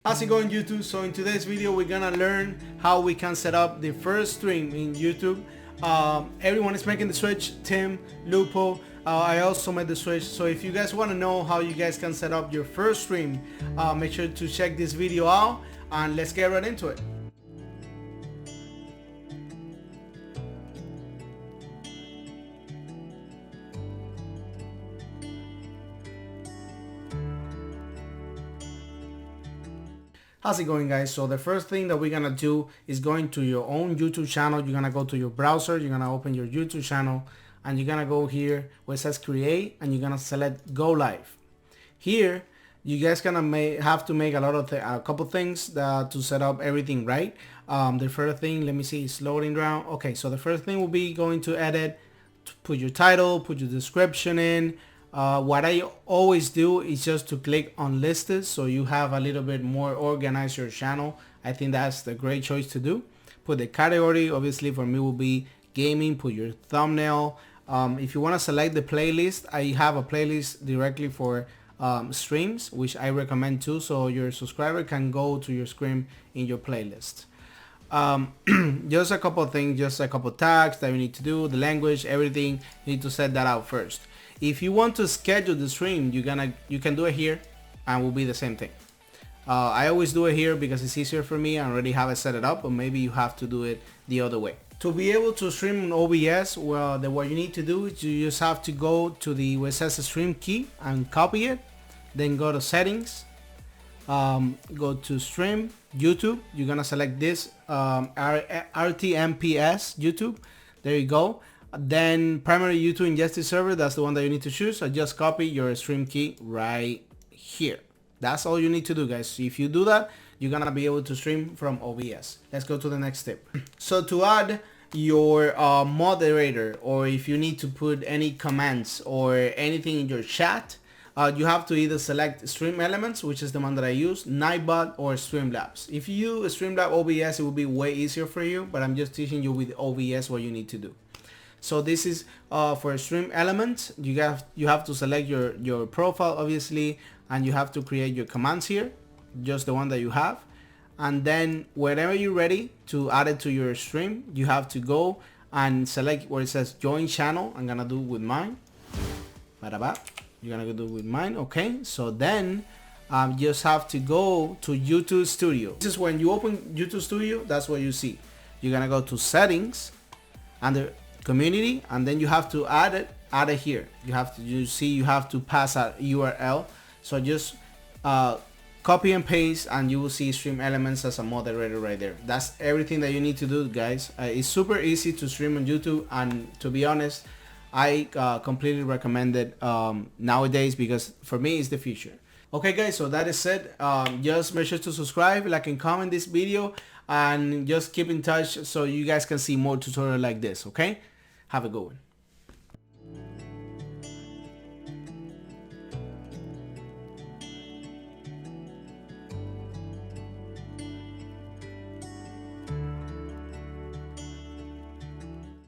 How's it going, YouTube? So in today's video we're gonna learn how we can set up the first stream in YouTube. Everyone is making the switch. Tim, Lupo, I also made the switch. So if you guys want to know how you guys can set up your first stream, make sure to check this video out and let's get right into it. How's it going, guys? So the first thing that we're gonna do is going to your own YouTube channel. You're gonna go to your browser, you're gonna open your YouTube channel, and you're gonna go here where it says create, and you're gonna select go live. Here you guys gonna have to make a couple things to set up everything right. The first thing, let me see, it's loading down. Okay, so the first thing will be going to edit, to put your title, put your description in. What I always do is just to click on listed, so you have a little bit more organized your channel. I think that's the great choice to do. Put the category, obviously for me will be gaming. Put your thumbnail. If you want to select the playlist, I have a playlist directly for streams, which I recommend too, so your subscriber can go to your stream in your playlist. Just a couple of things, just a couple tags that you need to do, the language, everything. You need to set that out first. If you want to schedule the stream, you can do it here and will be the same thing. I always do it here because it's easier for me. I already have it set it up, but maybe you have to do it the other way. To be able to stream on OBS, well, what you need to do is you just have to go to the where it says stream key and copy it. Then go to settings, go to stream, YouTube. You're gonna select this RTMPS YouTube. There you go. Then primary YouTube ingested server, that's the one that you need to choose. So just copy your stream key right here. That's all you need to do, guys. If you do that, you're gonna be able to stream from OBS. Let's go to the next step. So to add your moderator, or if you need to put any commands or anything in your chat, you have to either select Stream Elements, which is the one that I use, Nightbot, or Streamlabs. If you use Streamlabs OBS, it will be way easier for you, but I'm just teaching you with OBS what you need to do. So this is for Stream Elements. You have to select your profile, obviously, and you have to create your commands here, just the one that you have. And then whenever you're ready to add it to your stream, you have to go and select where it says join channel. I'm gonna do it with mine. You're gonna do it with mine. Okay, so then you just have to go to YouTube Studio. This is when you open YouTube Studio, that's what you see. You're gonna go to settings, under community, and then you have to add it here. You have to pass a URL. So just copy and paste, and you will see Stream Elements as a moderator right there. That's everything that you need to do, guys. It's super easy to stream on YouTube, and to be honest, I completely recommend it nowadays, because for me it's the future. Okay, guys, so that is said, just make sure to subscribe, like, and comment this video, and just keep in touch so you guys can see more tutorials like this. Okay, have a good one.